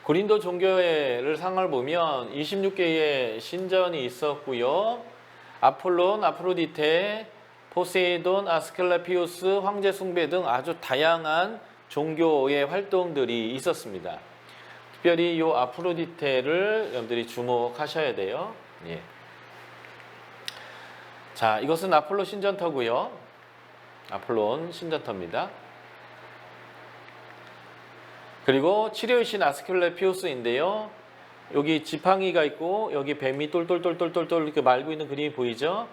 고린도 종교회를 상을 보면 26개의 신전이 있었고요. 아폴론, 아프로디테, 포세이돈, 아스클라피오스, 황제 숭배 등 아주 다양한 종교의 활동들이 있었습니다. 특별히 이 아프로디테를 여러분들이 주목하셔야 돼요. 예. 자, 이것은 아폴로 신전터고요. 아폴론 신전터입니다. 그리고 치료의 신 아스클레피오스인데요. 여기 지팡이가 있고 여기 뱀이 똘똘똘똘똘 이렇게 말고 있는 그림이 보이죠?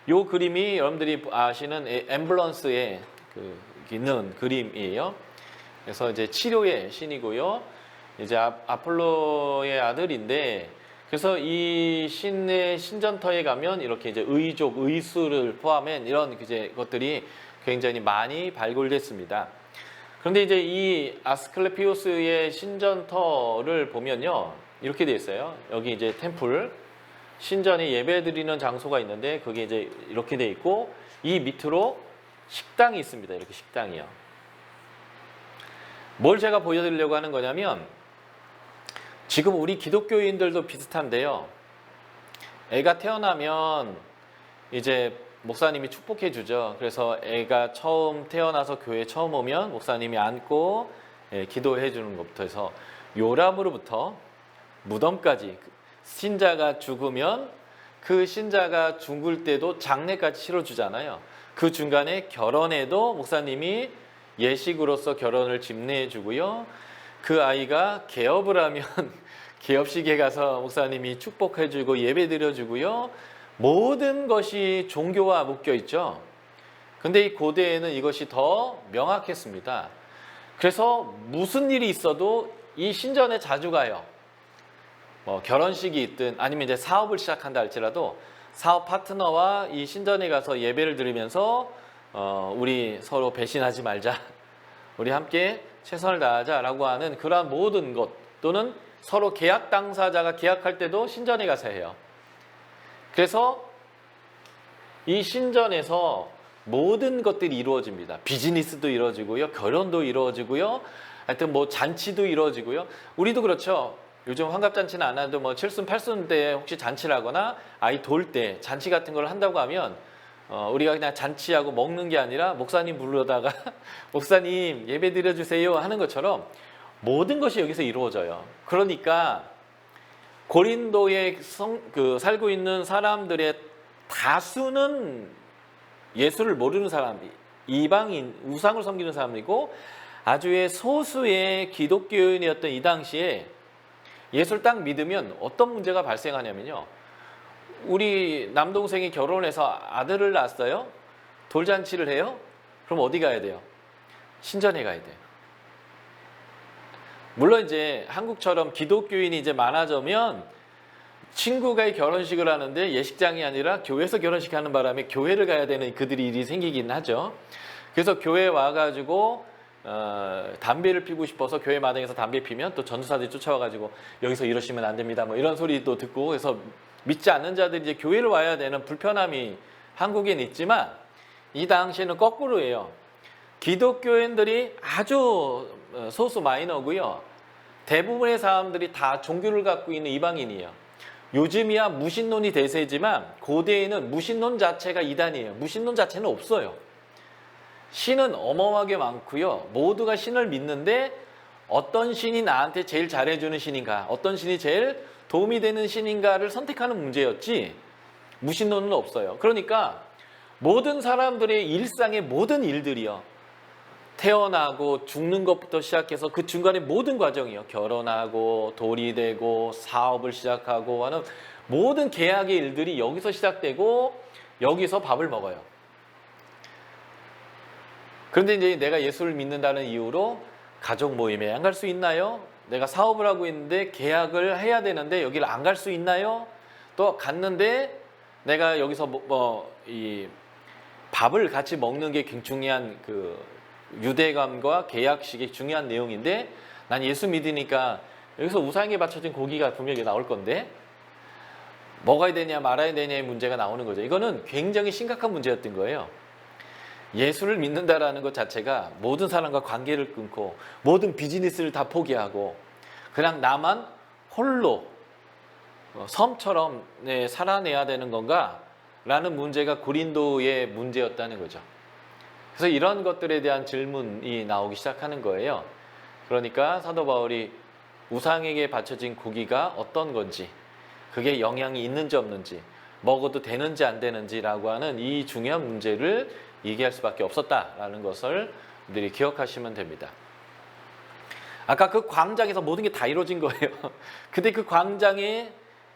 이 그림이 여러분들이 아시는 앰뷸런스에 있는 그림이에요. 그래서 이제 치료의 신이고요. 이제 아폴로의 아들인데, 그래서 이 신의 신전터에 가면 이렇게 이제 의족, 의수를 포함한 이런 이제 것들이 굉장히 많이 발굴됐습니다. 그런데 이제 이 아스클레피오스의 신전터를 보면요, 이렇게 되어 있어요. 여기 이제 템플, 신전에 예배드리는 장소가 있는데 그게 이제 이렇게 되어 있고, 이 밑으로 식당이 있습니다. 이렇게 식당이요. 뭘 제가 보여드리려고 하는 거냐면, 지금 우리 기독교인들도 비슷한데요. 애가 태어나면 이제 목사님이 축복해 주죠. 그래서 애가 처음 태어나서 교회에 처음 오면 목사님이 안고 기도해 주는 것부터 해서 요람으로부터 무덤까지, 신자가 죽으면 그 신자가 죽을 때도 장례까지 치러주잖아요. 그 중간에 결혼에도 목사님이 예식으로서 결혼을 집례해 주고요. 그 아이가 개업을 하면 개업식에 가서 목사님이 축복해 주고 예배 드려 주고요. 모든 것이 종교와 묶여 있죠. 근데 이 고대에는 이것이 더 명확했습니다. 그래서 무슨 일이 있어도 이 신전에 자주 가요. 뭐 결혼식이 있든 아니면 이제 사업을 시작한다 할지라도 사업 파트너와 이 신전에 가서 예배를 드리면서 우리 서로 배신하지 말자, 우리 함께 최선을 다하자라고 하는 그러한 모든 것, 또는 서로 계약 당사자가 계약할 때도 신전에 가서 해요. 그래서 이 신전에서 모든 것들이 이루어집니다. 비즈니스도 이루어지고요, 결혼도 이루어지고요, 하여튼 뭐 잔치도 이루어지고요. 우리도 그렇죠. 요즘 환갑잔치는 안 해도 뭐 7순 8순 때 혹시 잔치를 하거나 아이 돌 때 잔치 같은 걸 한다고 하면 우리가 그냥 잔치하고 먹는 게 아니라 목사님 부르다가 목사님 예배 드려주세요 하는 것처럼 모든 것이 여기서 이루어져요. 그러니까 고린도에 살고 있는 사람들의 다수는 예수를 모르는 사람, 이방인, 우상을 섬기는 사람이고, 아주의 소수의 기독교인이었던 이 당시에 예수를 딱 믿으면 어떤 문제가 발생하냐면요, 우리 남동생이 결혼해서 아들을 낳았어요. 돌잔치를 해요. 그럼 어디 가야 돼요? 신전에 가야 돼요. 물론 이제 한국처럼 기독교인이 이제 많아지면 친구가 결혼식을 하는데 예식장이 아니라 교회에서 결혼식 하는 바람에 교회를 가야 되는 그들이 일이 생기긴 하죠. 그래서 교회에 와가지고 담배를 피고 싶어서 교회 마당에서 담배 피면 또 전도사들이 쫓아와가지고 여기서 이러시면 안 됩니다, 뭐 이런 소리도 듣고, 그래서 믿지 않는 자들이 이제 교회를 와야 되는 불편함이 한국엔 있지만, 이 당시에는 거꾸로예요. 기독교인들이 아주 소수 마이너고요. 대부분의 사람들이 다 종교를 갖고 있는 이방인이에요. 요즘이야 무신론이 대세지만 고대에는 무신론 자체가 이단이에요. 무신론 자체는 없어요. 신은 어마어마하게 많고요. 모두가 신을 믿는데 어떤 신이 나한테 제일 잘해주는 신인가, 어떤 신이 제일 도움이 되는 신인가를 선택하는 문제였지 무신론은 없어요. 그러니까 모든 사람들의 일상의 모든 일들이요, 태어나고 죽는 것부터 시작해서 그 중간에 모든 과정이요, 결혼하고 돌이 되고 사업을 시작하고 하는 모든 계약의 일들이 여기서 시작되고 여기서 밥을 먹어요. 그런데 이제 내가 예수를 믿는다는 이유로 가족 모임에 안 갈 수 있나요? 내가 사업을 하고 있는데 계약을 해야 되는데 여기를 안 갈 수 있나요? 또 갔는데 내가 여기서 이 밥을 같이 먹는 게 굉장히 중요한 유대감과 계약식의 중요한 내용인데, 난 예수 믿으니까 여기서 우상에 바쳐진 고기가 분명히 나올 건데 먹어야 되냐 말아야 되냐의 문제가 나오는 거죠. 이거는 굉장히 심각한 문제였던 거예요. 예수를 믿는다라는 것 자체가 모든 사람과 관계를 끊고 모든 비즈니스를 다 포기하고, 그냥 나만 홀로 섬처럼 살아내야 되는 건가? 라는 문제가 고린도의 문제였다는 거죠. 그래서 이런 것들에 대한 질문이 나오기 시작하는 거예요. 그러니까 사도 바울이 우상에게 바쳐진 고기가 어떤 건지, 그게 영향이 있는지 없는지, 먹어도 되는지 안 되는지라고 하는 이 중요한 문제를 얘기할 수밖에 없었다라는 것을 우리들이 기억하시면 됩니다. 아까 그 광장에서 모든 게 다 이루어진 거예요. 근데 그 광장에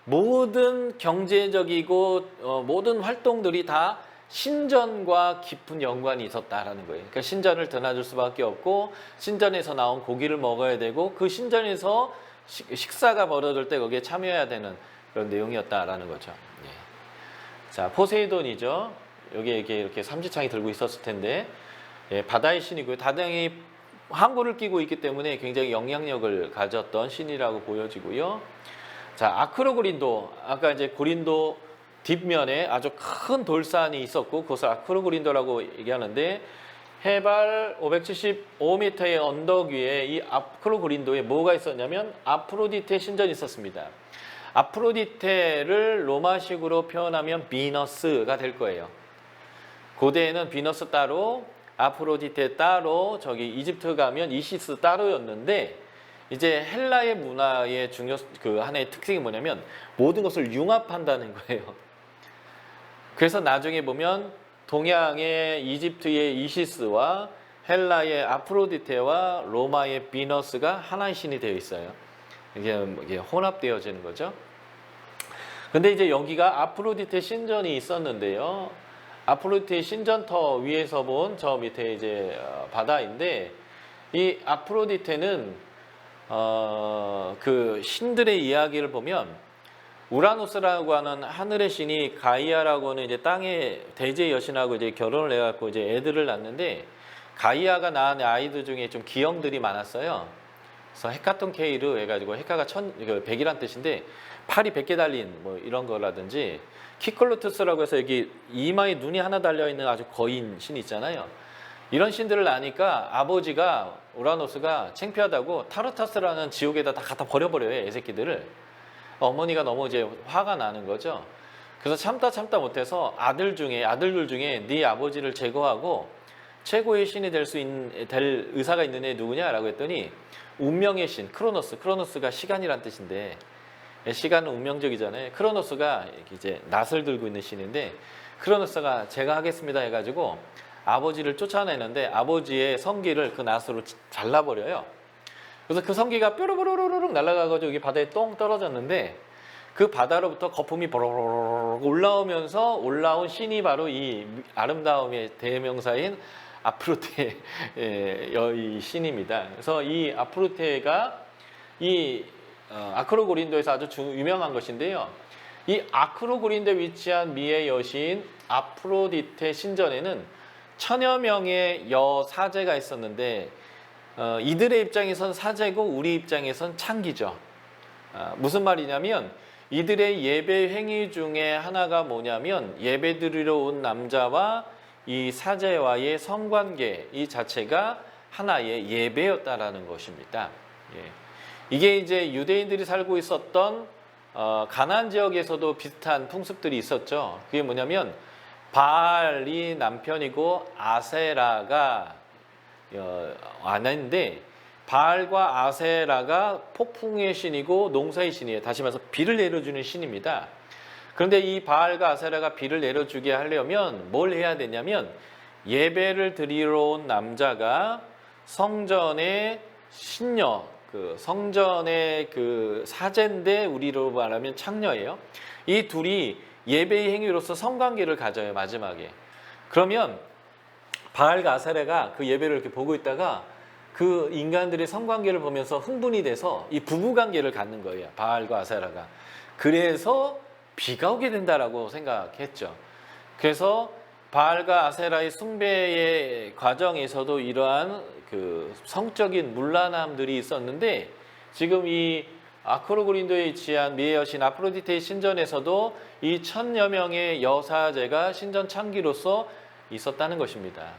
모든 경제적이고 모든 활동들이 다 신전과 깊은 연관이 있었다라는 거예요. 그러니까 신전을 드나들 수밖에 없고 신전에서 나온 고기를 먹어야 되고 그 신전에서 식사가 벌어질 때 거기에 참여해야 되는 그런 내용이었다라는 거죠. 예. 자, 포세이돈이죠. 여기에 이렇게 삼지창이 들고 있었을 텐데 바다의 신이고요. 다당이 항구를 끼고 있기 때문에 굉장히 영향력을 가졌던 신이라고 보여지고요. 자, 아크로고린도, 아까 이제 고린도 뒷면에 아주 큰 돌산이 있었고 그것을 아크로고린도라고 얘기하는데 해발 575m의 언덕 위에 이 아크로고린도에 뭐가 있었냐면 아프로디테 신전이 있었습니다. 아프로디테를 로마식으로 표현하면 비너스가 될 거예요. 고대에는 비너스 따로, 아프로디테 따로, 저기 이집트 가면 이시스 따로였는데 이제 헬라의 문화의 그 하나의 특징이 뭐냐면 모든 것을 융합한다는 거예요. 그래서 나중에 보면 동양의 이집트의 이시스와 헬라의 아프로디테와 로마의 비너스가 하나의 신이 되어 있어요. 이게 혼합되어지는 거죠. 근데 이제 여기가 아프로디테 신전이 있었는데요. 아프로디테 신전터 위에서 본 저 밑에 이제 바다인데 이 아프로디테는 그 신들의 이야기를 보면 우라노스라고 하는 하늘의 신이 가이아라고 하는 이제 땅의 대제 여신하고 이제 결혼을 해갖고 이제 애들을 낳는데 가이아가 낳은 아이들 중에 좀 기형들이 많았어요. 그래서 헤카톤 케이르 해가지고 헤카가 100이란 뜻인데 팔이 100개 달린 뭐 이런 거라든지 키콜로투스라고 해서 여기 이마에 눈이 하나 달려있는 아주 거인 신 있잖아요. 이런 신들을 낳으니까 아버지가 우라노스가 창피하다고 타르타스라는 지옥에다 다 갖다 버려버려요. 애새끼들을. 어머니가 너무 이제 화가 나는 거죠. 그래서 참다 못해서 아들들 중에 네 아버지를 제거하고 최고의 신이 될 의사가 있는 애 누구냐라고 했더니 운명의 신 크로노스가 시간이란 뜻인데 시간은 운명적이잖아요. 크로노스가 이제 낫을 들고 있는 신인데 크로노스가 제가 하겠습니다 해가지고 아버지를 쫓아내는데 아버지의 성기를 그 낫으로 잘라버려요. 그래서 그 성기가 뾰로로로로록 날아가가지고 여기 바다에 똥 떨어졌는데 그 바다로부터 거품이 보로로록 올라오면서 올라온 신이 바로 이 아름다움의 대명사인 아프로테 이 신입니다. 그래서 이 아프로테가 이 아크로고린도에서 아주 유명한 것인데요. 이 아크로고린도에 위치한 미의 여신 아프로디테 신전에는 1000여 명의 여사제가 있었는데 이들의 입장에선 사제고 우리 입장에선 창기죠. 무슨 말이냐면 이들의 예배 행위 중에 하나가 뭐냐면 예배 드리러 온 남자와 이 사제와의 성관계 이 자체가 하나의 예배였다라는 것입니다. 예. 이게 이제 유대인들이 살고 있었던 가나안 지역에서도 비슷한 풍습들이 있었죠. 그게 뭐냐면 바알이 남편이고 아세라가 아내인데 바알과 아세라가 폭풍의 신이고 농사의 신이에요. 다시 말해서 비를 내려주는 신입니다. 그런데 이 바알과 아세라가 비를 내려주게 하려면 뭘 해야 되냐면 예배를 드리러 온 남자가 성전의 신녀, 그 성전의 그 사제인데 우리로 말하면 창녀예요. 이 둘이 예배의 행위로서 성관계를 가져요. 마지막에. 그러면 바알과 아세라가 그 예배를 이렇게 보고 있다가 그 인간들의 성관계를 보면서 흥분이 돼서 이 부부관계를 갖는 거예요. 바알과 아세라가. 그래서 비가 오게 된다라고 생각했죠. 그래서 바알과 아세라의 숭배의 과정에서도 이러한 그 성적인 문란함들이 있었는데 지금 이 아크로고린도에 위치한 미의 여신 아프로디테의 신전에서도 이 1000여 명의 여사제가 신전 창기로서 있었다는 것입니다.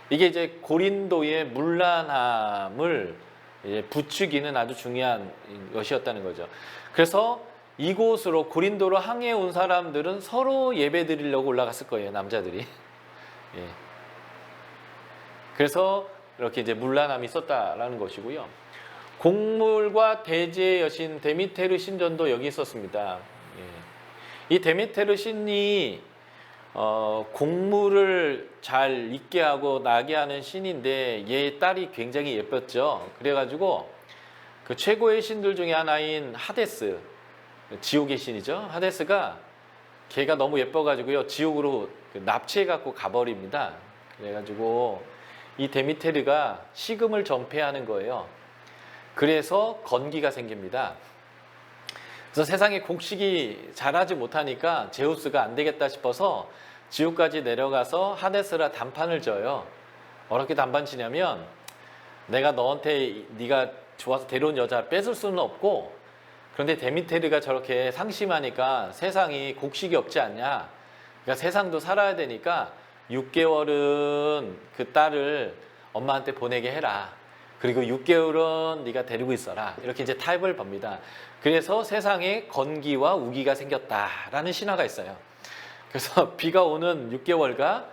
이게 이제 고린도의 문란함을 부추기는 아주 중요한 것이었다는 거죠. 그래서 이곳으로 고린도로 항해 온 사람들은 서로 예배 드리려고 올라갔을 거예요, 남자들이. 예. 그래서 이렇게 이제 문란함이 있었다라는 것이고요. 곡물과 대지의 여신 데미테르 신전도 여기 있었습니다. 예. 이 데미테르 신이 곡물을 잘 익게 하고 나게 하는 신인데 얘의 딸이 굉장히 예뻤죠. 그래가지고 그 최고의 신들 중에 하나인 하데스, 지옥의 신이죠. 하데스가 걔가 너무 예뻐가지고요, 지옥으로 납치해갖고 가버립니다. 그래가지고 이 데미테르가 식음을 전폐하는 거예요. 그래서 건기가 생깁니다. 그래서 세상에 곡식이 자라지 못하니까 제우스가 안 되겠다 싶어서 지옥까지 내려가서 하데스라 단판을 져요. 어떻게 단판 치냐면, 내가 너한테 네가 좋아서 데려온 여자 뺏을 수는 없고, 그런데 데미테르가 저렇게 상심하니까 세상이 곡식이 없지 않냐, 그러니까 세상도 살아야 되니까 6개월은 그 딸을 엄마한테 보내게 해라. 그리고 6개월은 네가 데리고 있어라. 이렇게 이제 타협을 봅니다. 그래서 세상에 건기와 우기가 생겼다라는 신화가 있어요. 그래서 비가 오는 6개월과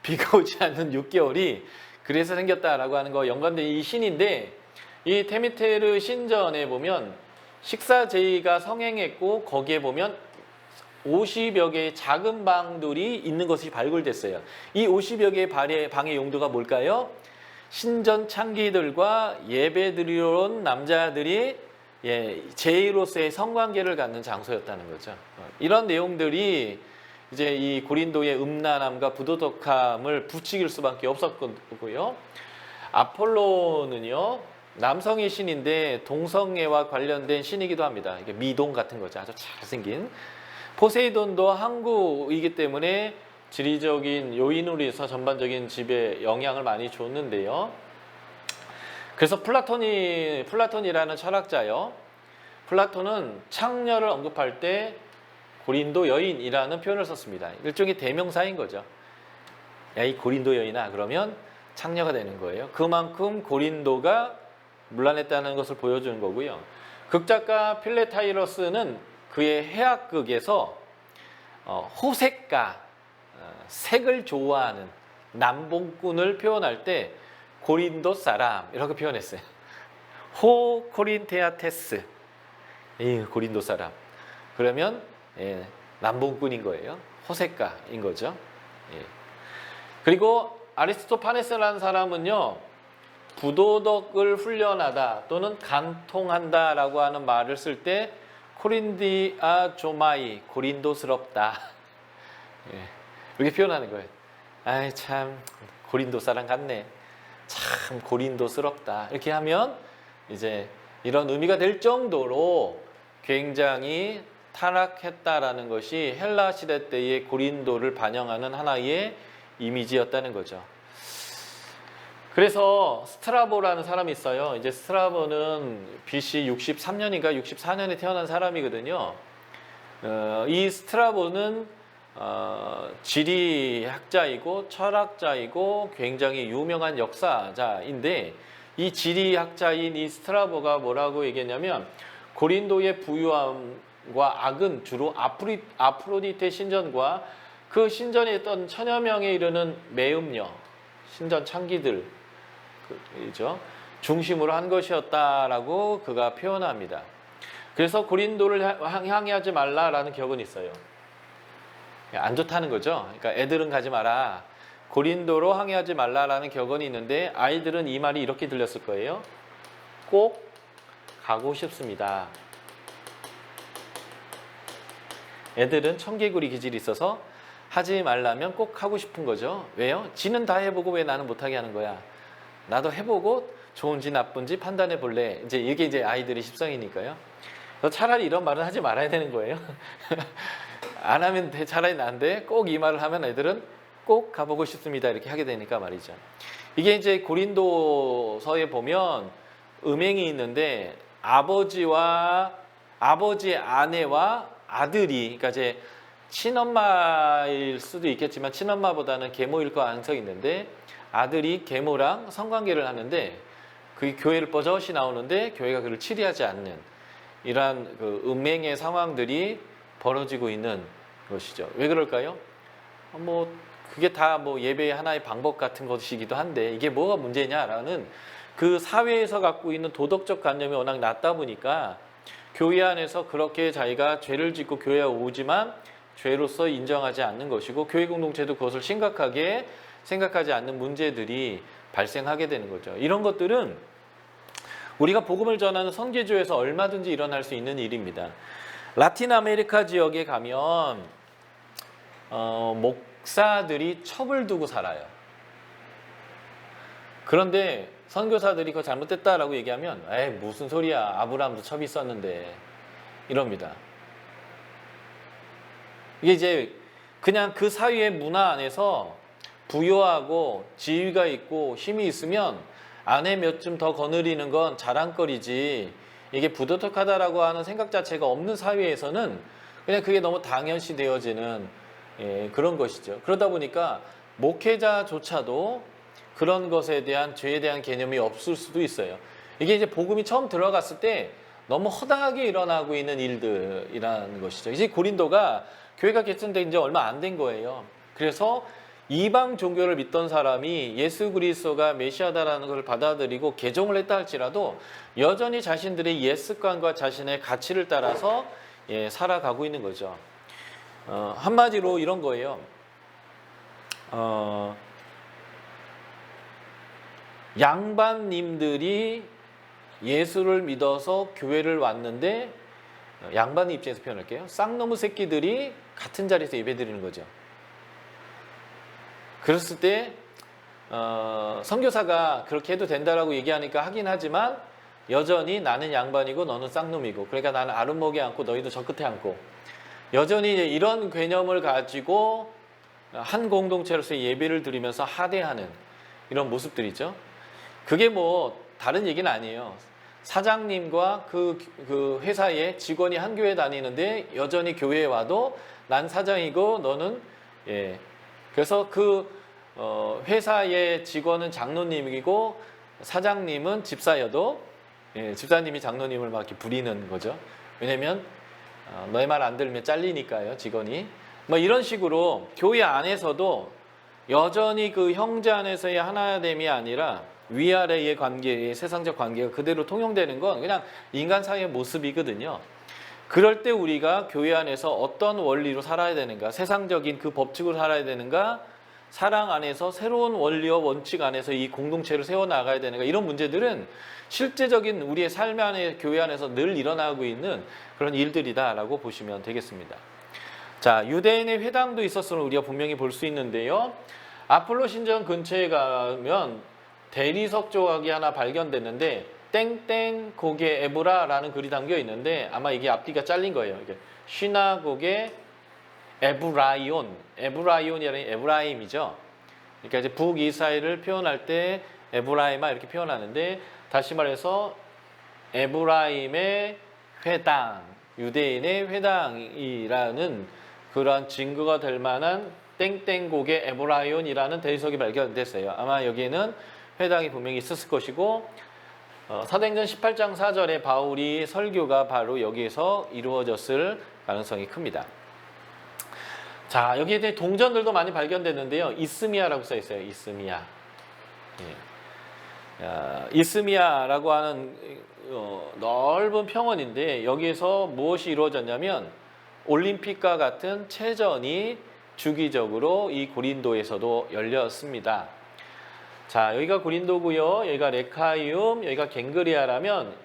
비가 오지 않는 6개월이 그래서 생겼다라고 하는 거 연관된 이 신인데, 이 데미테르 신전에 보면 식사제의가 성행했고 거기에 보면 50여 개의 작은 방들이 있는 것이 발굴됐어요. 이 50여 개의 방의 용도가 뭘까요? 신전 창기들과 예배 드리러 온 남자들이 제의로서의 성관계를 갖는 장소였다는 거죠. 이런 내용들이 이제 이 고린도의 음란함과 부도덕함을 부추길 수밖에 없었고요. 아폴로는요, 남성의 신인데 동성애와 관련된 신이기도 합니다. 이게 미동 같은 거죠. 아주 잘생긴. 포세이돈도 항구이기 때문에 지리적인 요인으로 해서 전반적인 집에 영향을 많이 줬는데요. 그래서 플라톤이라는 철학자요, 플라톤은 창녀를 언급할 때 고린도 여인이라는 표현을 썼습니다. 일종의 대명사인 거죠. 야, 이 고린도 여인아, 그러면 창녀가 되는 거예요. 그만큼 고린도가 문란했다는 것을 보여주는 거고요. 극작가 필레타이러스는 그의 해악극에서 호색가, 색을 좋아하는 남봉꾼을 표현할 때 고린도 사람 이렇게 표현했어요. 호 코린테아테스, 이 고린도 사람. 그러면 남봉꾼인 거예요. 호색가인 거죠. 그리고 아리스토파네스라는 사람은요, 부도덕을 훈련하다 또는 간통한다라고 하는 말을 쓸 때 코린디아 조마이, 고린도스럽다, 이렇게 표현하는 거예요. 아이 참 고린도 사람 같네, 참 고린도스럽다, 이렇게 하면 이제 이런 의미가 될 정도로 굉장히 타락했다라는 것이 헬라 시대 때의 고린도를 반영하는 하나의 이미지였다는 거죠. 그래서 스트라보라는 사람이 있어요. 이제 스트라보는 BC 63년인가 64년에 태어난 사람이거든요. 이 스트라보는 지리학자이고 철학자이고 굉장히 유명한 역사자인데, 이 지리학자인 이 스트라보가 뭐라고 얘기했냐면, 고린도의 부유함과 악은 주로 아프로디테 신전과 그 신전에 있던 천여 명에 이르는 매음녀, 신전 창기들 이죠, 중심으로 한 것이었다라고 그가 표현합니다. 그래서 고린도를 항해하지 말라라는 격은 있어요. 안 좋다는 거죠. 그러니까 애들은 가지 마라, 고린도로 항해하지 말라라는 격언이 있는데, 아이들은 이 말이 이렇게 들렸을 거예요. 꼭 가고 싶습니다. 애들은 청개구리 기질이 있어서 하지 말라면 꼭 하고 싶은 거죠. 왜요? 지는 다 해보고 왜 나는 못하게 하는 거야? 나도 해보고 좋은지 나쁜지 판단해 볼래. 이제 이게 이제 아이들의 십성이니까요. 그래서 차라리 이런 말은 하지 말아야 되는 거예요. 안 하면 차라리 나은데 꼭 이 말을 하면 애들은 꼭 가보고 싶습니다, 이렇게 하게 되니까 말이죠. 이게 이제 고린도서에 보면 음행이 있는데, 아버지의 아내와 아들이, 그러니까 이제 친엄마일 수도 있겠지만 친엄마보다는 계모일 가능성이 있는데, 아들이 계모랑 성관계를 하는데, 그게 교회를 버젓이 나오는데 교회가 그를 치리하지 않는 이러한 그 음행의 상황들이 벌어지고 있는 것이죠. 왜 그럴까요? 뭐 그게 다 뭐 예배의 하나의 방법 같은 것이기도 한데 이게 뭐가 문제냐라는 그 사회에서 갖고 있는 도덕적 관념이 워낙 낮다 보니까 교회 안에서 그렇게 자기가 죄를 짓고 교회에 오지만 죄로서 인정하지 않는 것이고 교회 공동체도 그것을 심각하게 생각하지 않는 문제들이 발생하게 되는 거죠. 이런 것들은 우리가 복음을 전하는 선교조에서 얼마든지 일어날 수 있는 일입니다. 라틴 아메리카 지역에 가면 목사들이 첩을 두고 살아요. 그런데 선교사들이 그거 잘못됐다라고 얘기하면 에이 무슨 소리야, 아브라함도 첩이 있었는데 이럽니다. 이게 이제 그냥 그 사회의 문화 안에서 부유하고 지위가 있고 힘이 있으면 아내 몇 줌 더 거느리는 건 자랑거리지 이게 부도덕하다라고 하는 생각 자체가 없는 사회에서는 그냥 그게 너무 당연시 되어지는 그런 것이죠. 그러다 보니까 목회자조차도 그런 것에 대한 죄에 대한 개념이 없을 수도 있어요. 이게 이제 복음이 처음 들어갔을 때 너무 허다하게 일어나고 있는 일들이라는 것이죠. 이제 고린도가 교회가 개천된 지 얼마 안 된 거예요. 그래서 이방 종교를 믿던 사람이 예수 그리스도가 메시아다라는 것을 받아들이고 개종을 했다 할지라도 여전히 자신들의 옛 습관과 자신의 가치를 따라서 살아가고 있는 거죠. 한마디로 이런 거예요. 양반님들이 예수를 믿어서 교회를 왔는데 양반의 입장에서 표현할게요. 쌍놈의 새끼들이 같은 자리에서 예배드리는 거죠. 그랬을 때 선교사가 그렇게 해도 된다라고 얘기하니까 하긴 하지만 여전히 나는 양반이고 너는 쌍놈이고 그러니까 나는 아랫목에 앉고 너희도 저 끝에 앉고 여전히 이런 개념을 가지고 한 공동체로서의 예배를 드리면서 하대하는 이런 모습들이죠. 그게 뭐 다른 얘기는 아니에요. 사장님과 그 회사의 직원이 한 교회 다니는데 여전히 교회에 와도 난 사장이고 너는 그래서 그 회사의 직원은 장로님이고 사장님은 집사여도 집사님이 장로님을 막 이렇게 부리는 거죠. 왜냐면 너의 말 안 들으면 잘리니까요, 직원이. 뭐 이런 식으로 교회 안에서도 여전히 그 형제 안에서의 하나됨이 아니라 위아래의 관계, 세상적 관계가 그대로 통용되는 건 그냥 인간 사회의 모습이거든요. 그럴 때 우리가 교회 안에서 어떤 원리로 살아야 되는가, 세상적인 그 법칙으로 살아야 되는가, 사랑 안에서 새로운 원리와 원칙 안에서 이 공동체를 세워나가야 되는가, 이런 문제들은 실제적인 우리의 삶 안에 교회 안에서 늘 일어나고 있는 그런 일들이다라고 보시면 되겠습니다. 자, 유대인의 회당도 있었음을 우리가 분명히 볼 수 있는데요. 아폴로 신전 근처에 가면 대리석 조각이 하나 발견됐는데 땡땡 고게 에브라라는 글이 담겨 있는데 아마 이게 앞뒤가 잘린 거예요. 이게 시나고게 에브라이온이라는 에브라임이죠. 그러니까 이제 북이스라엘을 표현할 때 에브라이마 이렇게 표현하는데 다시 말해서 에브라임의 회당, 유대인의 회당이라는 그러한 증거가 될 만한 땡땡고게 에브라이온이라는 대리석이 발견됐어요. 아마 여기에는 회당이 분명히 있었을 것이고 사도행전 18장 4절에 바울이 설교가 바로 여기에서 이루어졌을 가능성이 큽니다. 자, 여기에 대해 동전들도 많이 발견됐는데요. 이스미아라고 써 있어요. 이스미아. 이스미아라고 하는 넓은 평원인데 여기에서 무엇이 이루어졌냐면 올림픽과 같은 체전이 주기적으로 이 고린도에서도 열렸습니다. 자, 여기가 고린도고요. 여기가 레카이움, 여기가 갱그리아라면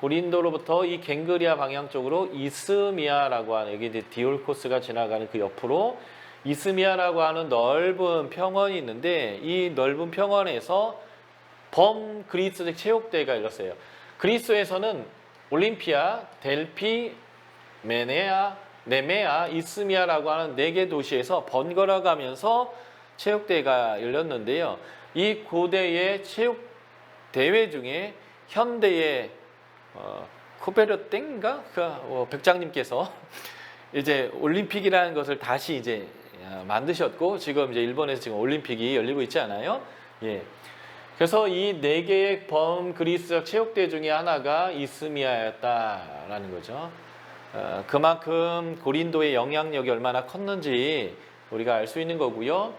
고린도로부터 이 갱그리아 방향 쪽으로 이스미아라고 하는, 여기 이제 디올코스가 지나가는 그 옆으로 이스미아라고 하는 넓은 평원이 있는데 이 넓은 평원에서 범그리스식 체육대회가 열렸어요. 그리스에서는 올림피아, 델피, 메네아, 네메아, 이스미아라고 하는 4개 도시에서 번갈아 가면서 체육대회가 열렸는데요. 이 고대의 체육대회 중에 현대의 쿠베르땡인가? 백장님께서 이제 올림픽이라는 것을 다시 이제 만드셨고 지금 이제 일본에서 지금 올림픽이 열리고 있지 않아요? 예. 그래서 이 네 개의 범그리스적 체육대 중에 하나가 이스미아였다라는 거죠. 그만큼 고린도의 영향력이 얼마나 컸는지 우리가 알 수 있는 거고요.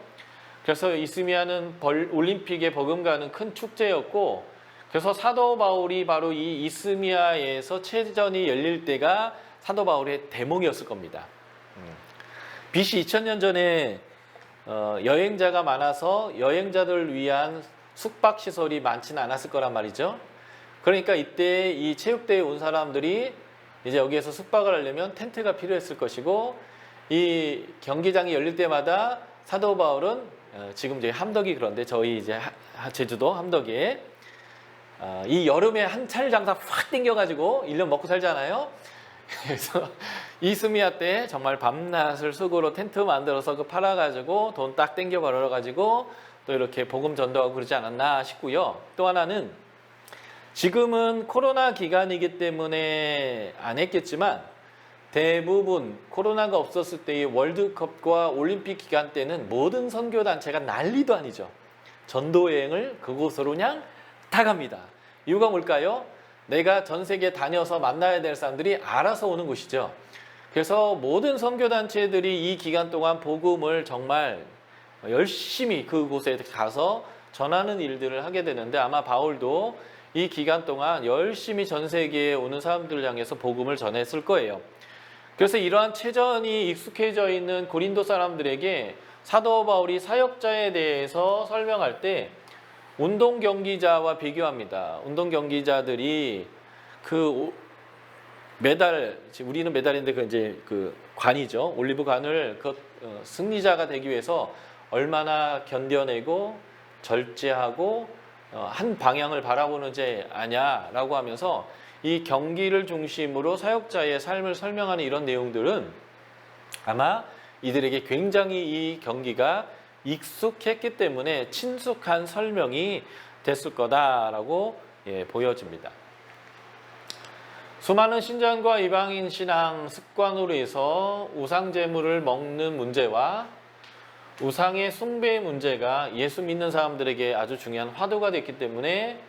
그래서 이스미아는 올림픽에 버금가는 큰 축제였고, 그래서 사도 바울이 바로 이 이스미아에서 체전이 열릴 때가 사도 바울의 대목이었을 겁니다. BC 2000년 전에 여행자가 많아서 여행자들을 위한 숙박시설이 많지는 않았을 거란 말이죠. 그러니까 이때 이 체육대회에 온 사람들이 이제 여기에서 숙박을 하려면 텐트가 필요했을 것이고, 이 경기장이 열릴 때마다 사도 바울은 지금 이제 함덕이, 그런데 저희 이제 제주도 함덕에 이 여름에 한철 장사 확 땡겨가지고 1년 먹고 살잖아요. 그래서 이스미아 때 정말 밤낮을 수고로 텐트 만들어서 그 팔아가지고 돈 딱 땡겨 벌어가지고 또 이렇게 복음 전도하고 그러지 않았나 싶고요. 또 하나는 지금은 코로나 기간이기 때문에 안 했겠지만, 대부분 코로나가 없었을 때의 월드컵과 올림픽 기간 때는 모든 선교단체가 난리도 아니죠. 전도여행을 그곳으로 그냥 다 갑니다. 이유가 뭘까요? 내가 전 세계 다녀서 만나야 될 사람들이 알아서 오는 곳이죠. 그래서 모든 선교단체들이 이 기간 동안 복음을 정말 열심히 그곳에 가서 전하는 일들을 하게 되는데, 아마 바울도 이 기간 동안 열심히 전 세계에 오는 사람들을 향해서 복음을 전했을 거예요. 그래서 이러한 체전이 익숙해져 있는 고린도 사람들에게 사도 바울이 사역자에 대해서 설명할 때 운동 경기자와 비교합니다. 운동 경기자들이 그 메달, 우리는 메달인데 그 이제 그 관이죠. 올리브 관을 그 승리자가 되기 위해서 얼마나 견뎌내고 절제하고 한 방향을 바라보는지 아냐라고 하면서 이 경기를 중심으로 사역자의 삶을 설명하는 이런 내용들은 아마 이들에게 굉장히 이 경기가 익숙했기 때문에 친숙한 설명이 됐을 거다라고 보여집니다. 수많은 신장과 이방인 신앙 습관으로 해서 우상 제물을 먹는 문제와 우상의 숭배의 문제가 예수 믿는 사람들에게 아주 중요한 화두가 됐기 때문에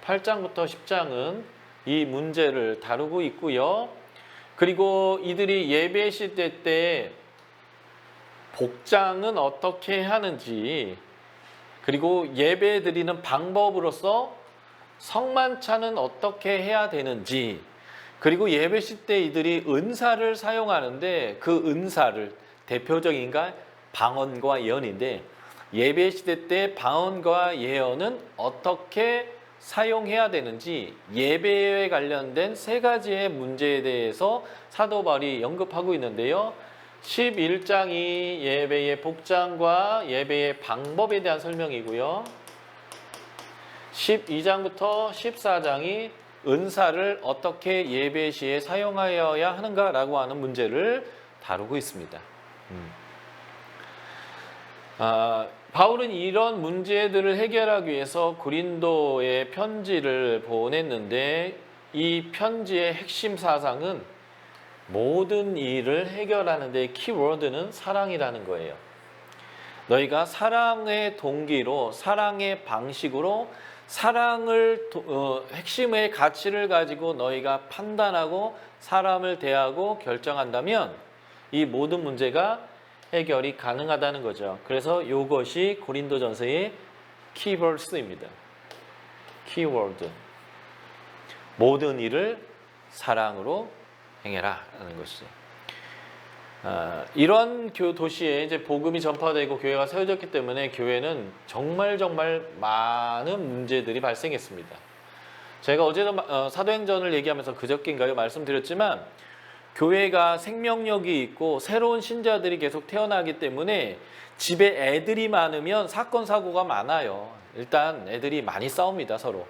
8장부터 10장은 이 문제를 다루고 있고요. 그리고 이들이 예배 시대 때 복장은 어떻게 하는지, 그리고 예배 드리는 방법으로서 성만찬은 어떻게 해야 되는지, 그리고 예배 시대 이들이 은사를 사용하는데 그 은사를 대표적인 게 방언과 예언인데, 예배 시대 때 방언과 예언은 어떻게 사용해야 되는지 예배에 관련된 세 가지의 문제에 대해서 사도 바울이 언급하고 있는데요. 11장이 예배의 복장과 예배의 방법에 대한 설명이고요. 12장부터 14장이 은사를 어떻게 예배 시에 사용하여야 하는가라고 하는 문제를 다루고 있습니다. 바울은 이런 문제들을 해결하기 위해서 고린도에 편지를 보냈는데, 이 편지의 핵심 사상은 모든 일을 해결하는 데 키워드는 사랑이라는 거예요. 너희가 사랑의 동기로, 사랑의 방식으로, 사랑을 핵심의 가치를 가지고 너희가 판단하고 사람을 대하고 결정한다면 이 모든 문제가 해결이 가능하다는 거죠. 그래서 이것이 고린도전서의 키워드입니다. 키워드. 모든 일을 사랑으로 행해라 라는 것이죠. 이런 도시에 이제 복음이 전파되고 교회가 세워졌기 때문에 교회는 정말 많은 문제들이 발생했습니다. 제가 어제도 사도행전을 얘기하면서 그저께인가요 말씀드렸지만, 교회가 생명력이 있고 새로운 신자들이 계속 태어나기 때문에 집에 애들이 많으면 사건 사고가 많아요. 일단 애들이 많이 싸웁니다, 서로.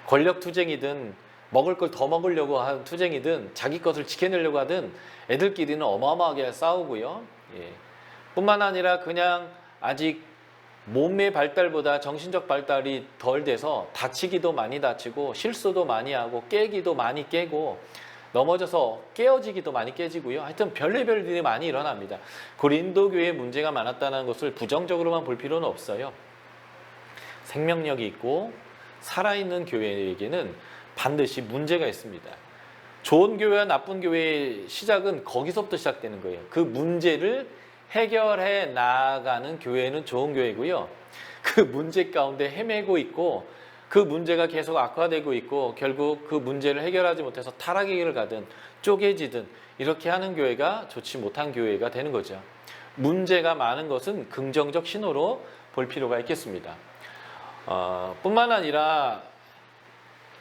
권력 투쟁이든 먹을 걸 더 먹으려고 하는 투쟁이든 자기 것을 지켜내려고 하든 애들끼리는 어마어마하게 싸우고요. 뿐만 아니라 그냥 아직 몸의 발달보다 정신적 발달이 덜 돼서 다치기도 많이 다치고 실수도 많이 하고 깨기도 많이 깨고 넘어져서 깨어지기도 많이 깨지고요. 하여튼 별의별 일이 많이 일어납니다. 고린도 교회에 문제가 많았다는 것을 부정적으로만 볼 필요는 없어요. 생명력이 있고 살아있는 교회에게는 반드시 문제가 있습니다. 좋은 교회와 나쁜 교회의 시작은 거기서부터 시작되는 거예요. 그 문제를 해결해 나아가는 교회는 좋은 교회고요. 그 문제 가운데 헤매고 있고 그 문제가 계속 악화되고 있고 결국 그 문제를 해결하지 못해서 타락의 길을 가든 쪼개지든 이렇게 하는 교회가 좋지 못한 교회가 되는 거죠. 문제가 많은 것은 긍정적 신호로 볼 필요가 있겠습니다. 뿐만 아니라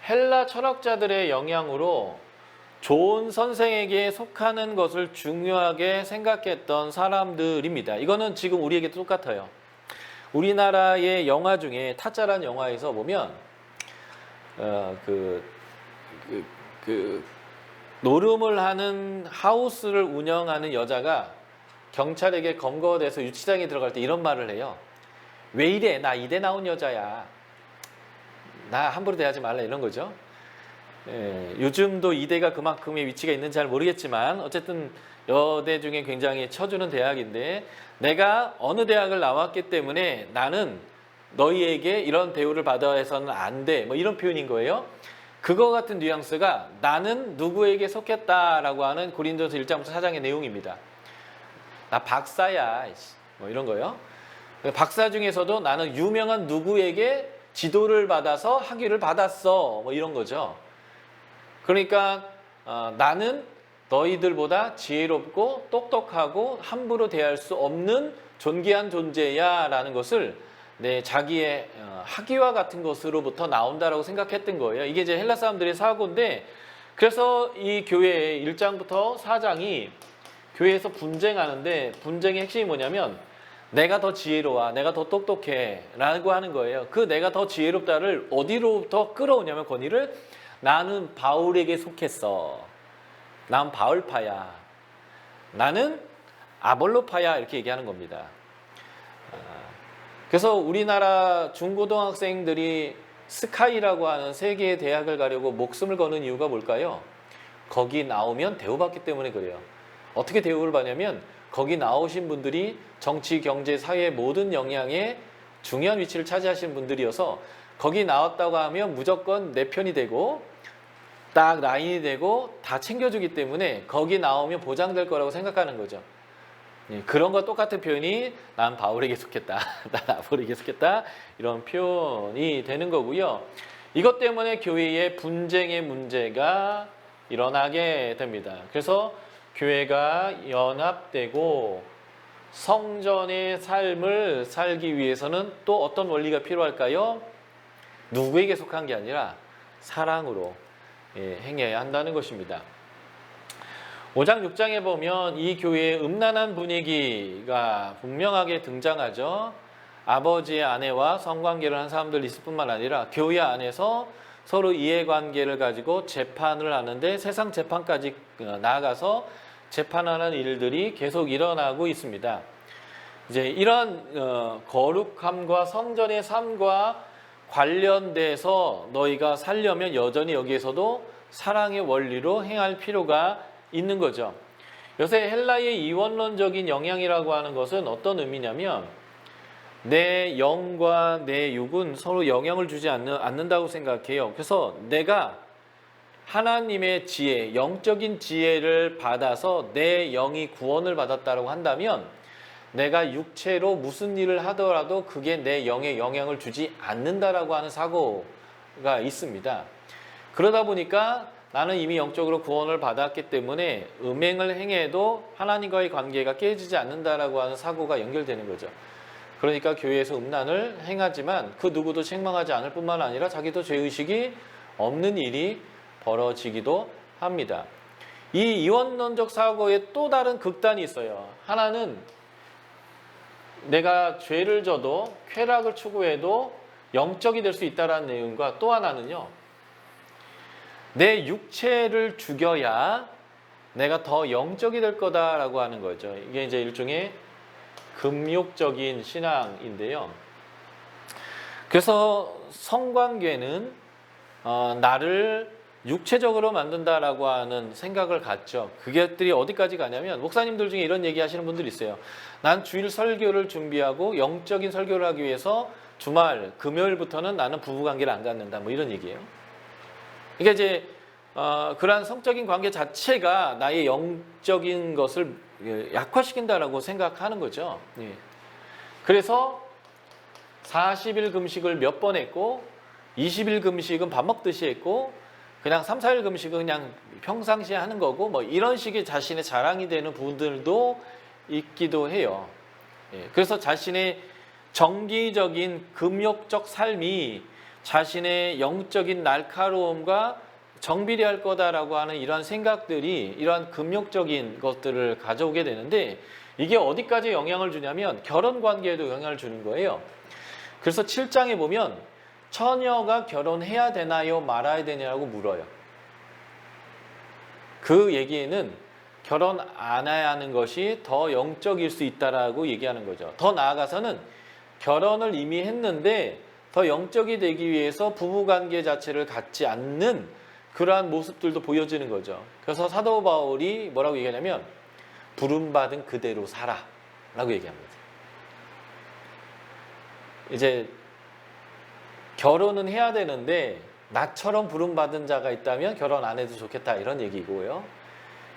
헬라 철학자들의 영향으로 좋은 선생에게 속하는 것을 중요하게 생각했던 사람들입니다. 이거는 지금 우리에게도 똑같아요. 우리나라의 영화 중에 타짜라는 영화에서 보면 노름을 하는 하우스를 운영하는 여자가 경찰에게 검거돼서 유치장에 들어갈 때 이런 말을 해요. 왜 이래? 나 이대 나온 여자야. 나 함부로 대하지 말라 이런 거죠. 요즘도 이대가 그만큼의 위치가 있는지 잘 모르겠지만 어쨌든 여대 중에 굉장히 쳐주는 대학인데 내가 어느 대학을 나왔기 때문에 나는 너희에게 이런 대우를 받아야 해서는 안 돼. 뭐 이런 표현인 거예요. 그거 같은 뉘앙스가 나는 누구에게 속했다라고 하는 고린도서 1장부터 4장의 내용입니다. 나 박사야. 뭐 이런 거요. 박사 중에서도 나는 유명한 누구에게 지도를 받아서 학위를 받았어. 뭐 이런 거죠. 그러니까 나는 너희들보다 지혜롭고 똑똑하고 함부로 대할 수 없는 존귀한 존재야 라는 것을 자기의 학위와 같은 것으로부터 나온다라고 생각했던 거예요. 이게 이제 헬라 사람들의 사고인데 그래서 이 교회의 1장부터 4장이 교회에서 분쟁하는데 분쟁의 핵심이 뭐냐면 내가 더 지혜로워, 내가 더 똑똑해 라고 하는 거예요. 그 내가 더 지혜롭다를 어디로부터 끌어오냐면 권위를 나는 바울에게 속했어. 난 바울파야. 나는 아볼로파야. 이렇게 얘기하는 겁니다. 그래서 우리나라 중고등학생들이 스카이라고 하는 세계의 대학을 가려고 목숨을 거는 이유가 뭘까요? 거기 나오면 대우받기 때문에 그래요. 어떻게 대우를 받냐면 거기 나오신 분들이 정치, 경제, 사회 모든 영향에 중요한 위치를 차지하시는 분들이어서 거기 나왔다고 하면 무조건 내 편이 되고 딱 라인이 되고 다 챙겨주기 때문에 거기 나오면 보장될 거라고 생각하는 거죠. 그런 거 똑같은 표현이 난 바울에게 속했다. 난 아볼에게 속했다. 이런 표현이 되는 거고요. 이것 때문에 교회의 분쟁의 문제가 일어나게 됩니다. 그래서 교회가 연합되고 성전의 삶을 살기 위해서는 또 어떤 원리가 필요할까요? 누구에게 속한 게 아니라 사랑으로 행해야 한다는 것입니다. 5장 6장에 보면 이 교회의 음란한 분위기가 분명하게 등장하죠. 아버지의 아내와 성관계를 한 사람들 있을 뿐만 아니라 교회 안에서 서로 이해관계를 가지고 재판을 하는데 세상 재판까지 나아가서 재판하는 일들이 계속 일어나고 있습니다. 이제 이런 거룩함과 성전의 삶과 관련돼서 너희가 살려면 여전히 여기에서도 사랑의 원리로 행할 필요가 있는 거죠. 요새 헬라의 이원론적인 영향이라고 하는 것은 어떤 의미냐면 내 영과 내 육은 서로 영향을 주지 않는다고 생각해요. 그래서 내가 하나님의 지혜, 영적인 지혜를 받아서 내 영이 구원을 받았다고 한다면 내가 육체로 무슨 일을 하더라도 그게 내 영에 영향을 주지 않는다라고 하는 사고가 있습니다. 그러다 보니까 나는 이미 영적으로 구원을 받았기 때문에 음행을 행해도 하나님과의 관계가 깨지지 않는다라고 하는 사고가 연결되는 거죠. 그러니까 교회에서 음란을 행하지만 그 누구도 책망하지 않을 뿐만 아니라 자기도 죄의식이 없는 일이 벌어지기도 합니다. 이 이원론적 사고의 또 다른 극단이 있어요. 하나는 내가 죄를 져도 쾌락을 추구해도 영적이 될 수 있다는 내용과 또 하나는요. 내 육체를 죽여야 내가 더 영적이 될 거다라고 하는 거죠. 이게 이제 일종의 금욕적인 신앙인데요. 그래서 성관계는 나를 육체적으로 만든다라고 하는 생각을 갖죠. 그것들이 어디까지 가냐면 목사님들 중에 이런 얘기 하시는 분들이 있어요. 난 주일 설교를 준비하고 영적인 설교를 하기 위해서 주말, 금요일부터는 나는 부부관계를 안 갖는다. 뭐 이런 얘기예요. 그러니까 이제 그러한 성적인 관계 자체가 나의 영적인 것을 약화시킨다라고 생각하는 거죠. 예. 그래서 40일 금식을 몇 번 했고 20일 금식은 밥 먹듯이 했고 그냥 3, 4일 금식은 그냥 평상시에 하는 거고 뭐 이런 식의 자신의 자랑이 되는 부분들도 있기도 해요. 예. 그래서 자신의 정기적인 금욕적 삶이 자신의 영적인 날카로움과 정비례할 거다라고 하는 이러한 생각들이 이러한 금욕적인 것들을 가져오게 되는데 이게 어디까지 영향을 주냐면 결혼 관계에도 영향을 주는 거예요. 그래서 7장에 보면 처녀가 결혼해야 되나요 말아야 되냐고 물어요. 그 얘기에는 결혼 안 해야 하는 것이 더 영적일 수 있다라고 얘기하는 거죠. 더 나아가서는 결혼을 이미 했는데 더 영적이 되기 위해서 부부관계 자체를 갖지 않는 그러한 모습들도 보여지는 거죠. 그래서 사도 바울이 뭐라고 얘기하냐면 부름받은 그대로 살아 라고 얘기합니다. 이제 결혼은 해야 되는데 나처럼 부름받은 자가 있다면 결혼 안 해도 좋겠다 이런 얘기고요.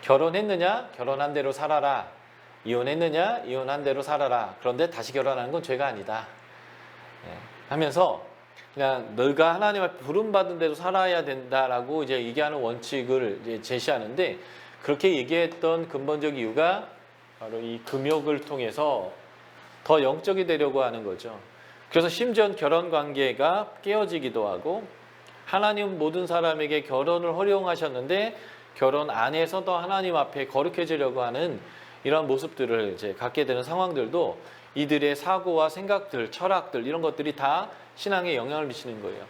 결혼했느냐? 결혼한 대로 살아라. 이혼했느냐? 이혼한 대로 살아라. 그런데 다시 결혼하는 건 죄가 아니다. 하면서 그냥 너가 하나님 앞에 부름받은 대로 살아야 된다라고 이제 얘기하는 원칙을 이제 제시하는데 그렇게 얘기했던 근본적 이유가 바로 이 금욕을 통해서 더 영적이 되려고 하는 거죠. 그래서 심지어 결혼 관계가 깨어지기도 하고 하나님 모든 사람에게 결혼을 허용하셨는데 결혼 안에서 더 하나님 앞에 거룩해지려고 하는 이런 모습들을 이제 갖게 되는 상황들도 이들의 사고와 생각들, 철학들 이런 것들이 다 신앙에 영향을 미치는 거예요.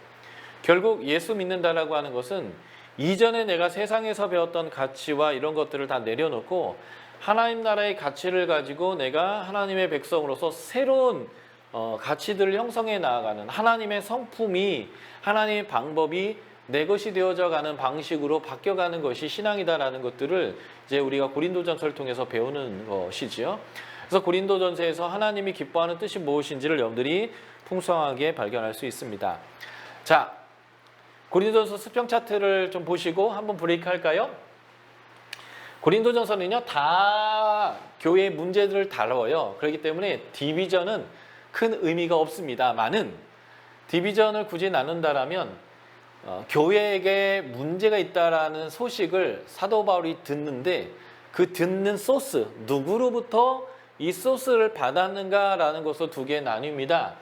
결국 예수 믿는다라고 하는 것은 이전에 내가 세상에서 배웠던 가치와 이런 것들을 다 내려놓고 하나님 나라의 가치를 가지고 내가 하나님의 백성으로서 새로운 가치들을 형성해 나아가는 하나님의 성품이 하나님의 방법이 내 것이 되어져 가는 방식으로 바뀌어가는 것이 신앙이다라는 것들을 이제 우리가 고린도전서를 통해서 배우는 것이지요. 그래서 고린도전서에서 하나님이 기뻐하는 뜻이 무엇인지를 여러분들이 풍성하게 발견할 수 있습니다. 자, 고린도전서 수평 차트를 좀 보시고 한번 브레이크 할까요? 고린도전서는요 다 교회의 문제들을 다뤄요. 그렇기 때문에 디비전은 큰 의미가 없습니다만은 디비전을 굳이 나눈다라면 교회에게 문제가 있다라는 소식을 사도 바울이 듣는데 그 듣는 소스, 누구로부터 이 소스를 받았는가라는 것을 두 개에 나뉩니다.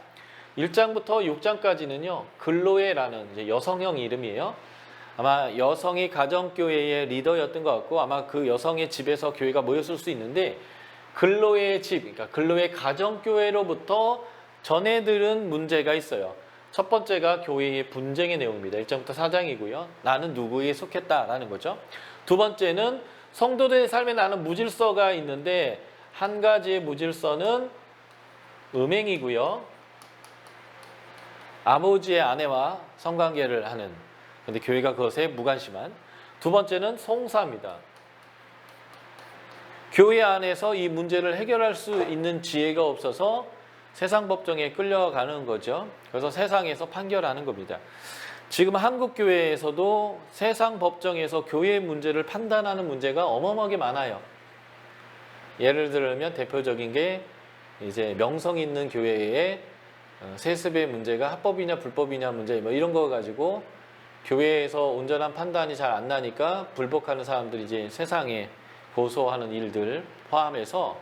1장부터 6장까지는요 글로에라는 이제 여성형 이름이에요. 아마 여성이 가정교회의 리더였던 것 같고 아마 그 여성의 집에서 교회가 모였을 수 있는데 글로의 집, 그러니까 글로의 가정교회로부터 전해 들은 문제가 있어요. 첫 번째가 교회의 분쟁의 내용입니다. 1장부터 4장이고요. 나는 누구에 속했다라는 거죠. 두 번째는 성도들의 삶에 나는 무질서가 있는데 한 가지의 무질서는 음행이고요. 아버지의 아내와 성관계를 하는, 근데 교회가 그것에 무관심한. 두 번째는 송사입니다. 교회 안에서 이 문제를 해결할 수 있는 지혜가 없어서 세상 법정에 끌려가는 거죠. 그래서 세상에서 판결하는 겁니다. 지금 한국 교회에서도 세상 법정에서 교회의 문제를 판단하는 문제가 어마어마하게 많아요. 예를 들면 대표적인 게 이제 명성 있는 교회의 세습의 문제가 합법이냐 불법이냐 문제 뭐 이런 거 가지고 교회에서 온전한 판단이 잘 안 나니까 불복하는 사람들이 이제 세상에 고소하는 일들 포함해서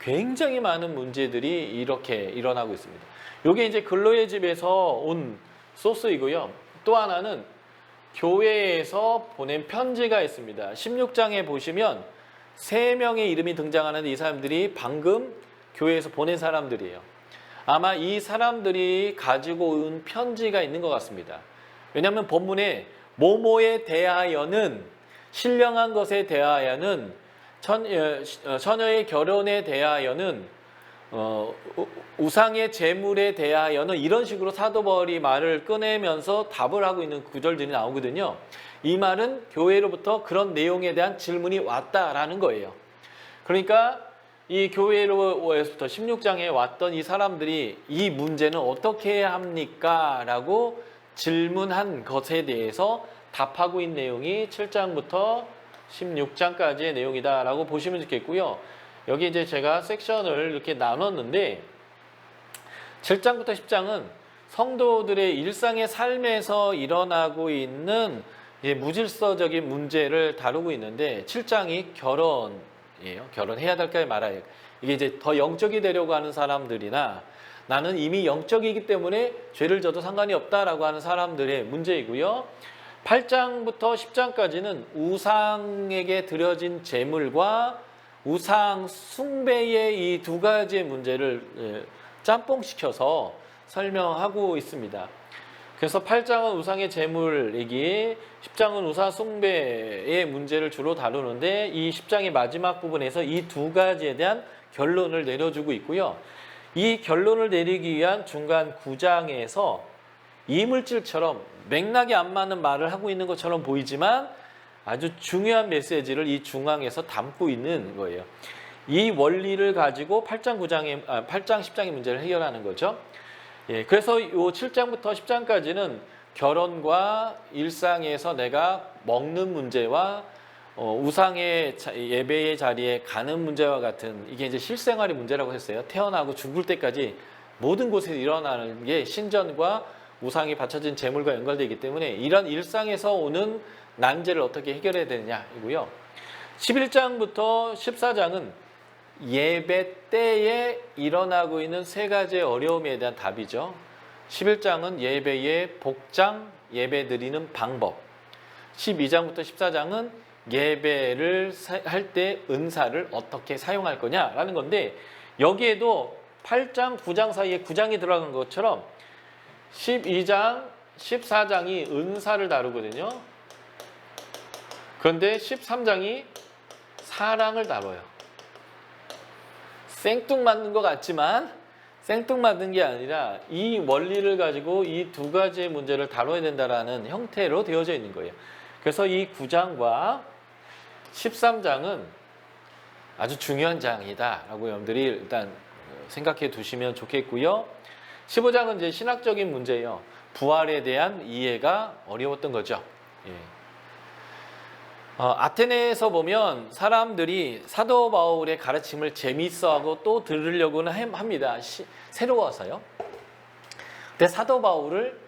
굉장히 많은 문제들이 이렇게 일어나고 있습니다. 이게 이제 근로의 집에서 온 소스이고요. 또 하나는 교회에서 보낸 편지가 있습니다. 16장에 보시면 3명의 이름이 등장하는데 이 사람들이 방금 교회에서 보낸 사람들이에요. 아마 이 사람들이 가지고 온 편지가 있는 것 같습니다. 왜냐하면 본문에 모모에 대하여는, 신령한 것에 대하여는, 처녀의 결혼에 대하여는, 우상의 제물에 대하여는 이런 식으로 사도 바울이 말을 꺼내면서 답을 하고 있는 구절들이 나오거든요. 이 말은 교회로부터 그런 내용에 대한 질문이 왔다라는 거예요. 그러니까 이 교회로부터 16장에 왔던 이 사람들이 이 문제는 어떻게 해야 합니까? 라고 질문한 것에 대해서 답하고 있는 내용이 7장부터 16장까지의 내용이다 라고 보시면 좋겠고요. 여기 이제 제가 섹션을 이렇게 나눴는데 7장부터 10장은 성도들의 일상의 삶에서 일어나고 있는 무질서적인 문제를 다루고 있는데 7장이 결혼이에요. 결혼해야 될까요? 말아요. 이게 이제 더 영적이 되려고 하는 사람들이나 나는 이미 영적이기 때문에 죄를 져도 상관이 없다라고 하는 사람들의 문제이고요. 8장부터 10장까지는 우상에게 드려진 제물과 우상 숭배의 이 두 가지의 문제를 짬뽕시켜서 설명하고 있습니다. 그래서 8장은 우상의 제물 얘기, 10장은 우상 숭배의 문제를 주로 다루는데 이 10장의 마지막 부분에서 이 두 가지에 대한 결론을 내려주고 있고요. 이 결론을 내리기 위한 중간 9장에서 이물질처럼 맥락이 안 맞는 말을 하고 있는 것처럼 보이지만 아주 중요한 메시지를 이 중앙에서 담고 있는 거예요. 이 원리를 가지고 8장 10장의 문제를 해결하는 거죠. 그래서 이 7장부터 10장까지는 결혼과 일상에서 내가 먹는 문제와 우상의 예배의 자리에 가는 문제와 같은 이게 이제 실생활의 문제라고 했어요. 태어나고 죽을 때까지 모든 곳에 일어나는 게 신전과 우상이 바쳐진 제물과 연결되기 때문에 이런 일상에서 오는 난제를 어떻게 해결해야 되느냐이고요. 11장부터 14장은 예배 때에 일어나고 있는 세 가지의 어려움에 대한 답이죠. 11장은 예배의 복장, 예배 드리는 방법. 12장부터 14장은 예배를 할 때 은사를 어떻게 사용할 거냐라는 건데 여기에도 8장, 9장 사이에 9장이 들어간 것처럼 12장, 14장이 은사를 다루거든요. 그런데 13장이 사랑을 다뤄요. 생뚱맞는 것 같지만 생뚱맞는 게 아니라 이 원리를 가지고 이 두 가지의 문제를 다뤄야 된다라는 형태로 되어져 있는 거예요. 그래서 이 9장과 13장은 아주 중요한 장이다라고 여러분들이 일단 생각해 두시면 좋겠고요. 15장은 이제 신학적인 문제예요. 부활에 대한 이해가 어려웠던 거죠. 아테네에서 보면 사람들이 사도 바울의 가르침을 재미있어하고 또 들으려고는 합니다. 새로워서요. 근데 사도 바울을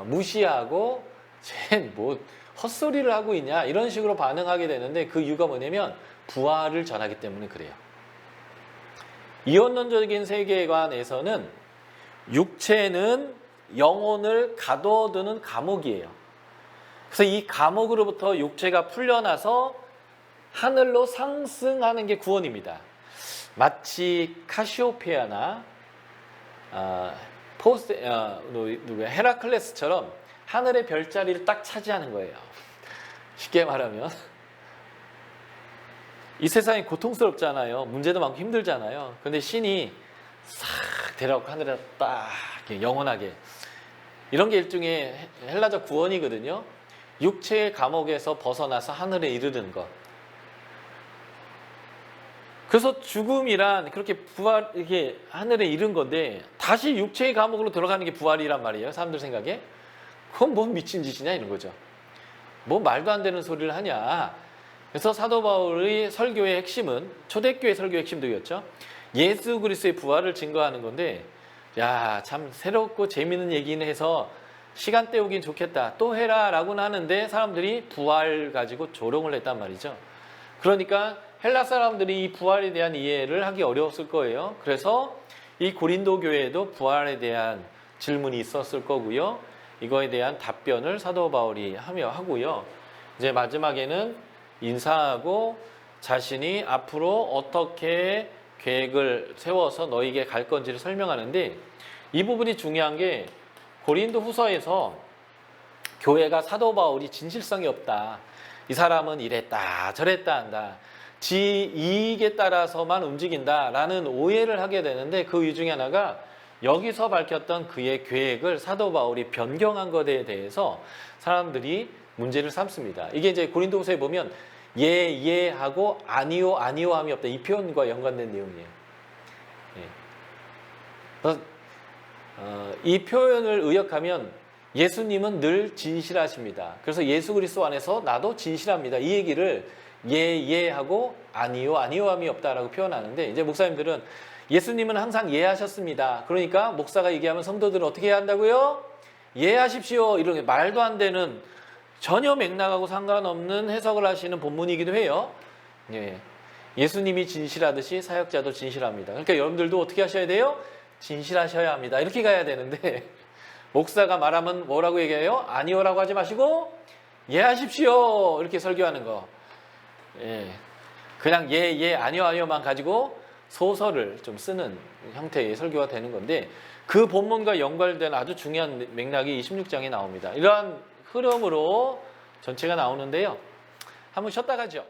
무시하고 쟤 뭐 헛소리를 하고 있냐 이런 식으로 반응하게 되는데 그 이유가 뭐냐면 부활을 전하기 때문에 그래요. 이원론적인 세계관에서는 육체는 영혼을 가둬두는 감옥이에요. 그래서 이 감옥으로부터 육체가 풀려나서 하늘로 상승하는 게 구원입니다. 마치 카시오페아나 헤라클레스처럼 하늘의 별자리를 딱 차지하는 거예요. 쉽게 말하면 이 세상이 고통스럽잖아요. 문제도 많고 힘들잖아요. 그런데 신이 싹 데려가고 하늘에 딱 영원하게 이런 게 일종의 헬라적 구원이거든요. 육체의 감옥에서 벗어나서 하늘에 이르는 것. 그래서 죽음이란 그렇게 부활 이렇게 하늘에 이른 건데 다시 육체의 감옥으로 들어가는 게 부활이란 말이에요. 사람들 생각에. 그건 뭔 미친 짓이냐 이런 거죠. 뭐 말도 안 되는 소리를 하냐. 그래서 사도 바울의 설교의 핵심은 초대교회 설교의 핵심도 이었죠. 예수 그리스도의 부활을 증거하는 건데 야, 참 새롭고 재미있는 얘기는 해서 시간 때우긴 좋겠다. 또 해라 라고는 하는데 사람들이 부활 가지고 조롱을 했단 말이죠. 그러니까 헬라 사람들이 이 부활에 대한 이해를 하기 어려웠을 거예요. 그래서 이 고린도 교회에도 부활에 대한 질문이 있었을 거고요. 이거에 대한 답변을 사도 바울이 하고요. 이제 마지막에는 인사하고 자신이 앞으로 어떻게 계획을 세워서 너에게 갈 건지를 설명하는데 이 부분이 중요한 게 고린도 후서에서 교회가 사도 바울이 진실성이 없다. 이 사람은 이랬다 저랬다 한다. 지 이익에 따라서만 움직인다라는 오해를 하게 되는데 그 이유 중에 하나가 여기서 밝혔던 그의 계획을 사도 바울이 변경한 것에 대해서 사람들이 문제를 삼습니다. 이게 이제 고린도후서에 보면 예하고 아니요 아니요함이 없다. 이 표현과 연관된 내용이에요. 예. 그래서 이 표현을 의역하면 예수님은 늘 진실하십니다. 그래서 예수 그리스도 안에서 나도 진실합니다. 이 얘기를 예하고 아니요 아니요함이 없다라고 표현하는데, 이제 목사님들은 예수님은 항상 예하셨습니다. 그러니까 목사가 얘기하면 성도들은 어떻게 해야 한다고요? 예하십시오. 이런 게 말도 안 되는, 전혀 맥락하고 상관없는 해석을 하시는 본문이기도 해요. 예. 예수님이 진실하듯이 사역자도 진실합니다. 그러니까 여러분들도 어떻게 하셔야 돼요? 진실하셔야 합니다. 이렇게 가야 되는데 목사가 말하면 뭐라고 얘기해요? 아니요라고 하지 마시고 예하십시오. 이렇게 설교하는 거. 예. 그냥 아니요 아니요만 가지고 소설을 좀 쓰는 형태의 설교가 되는 건데, 그 본문과 연관된 아주 중요한 맥락이 26장에 나옵니다. 이러한 흐름으로 전체가 나오는데요. 한번 쉬었다 가죠.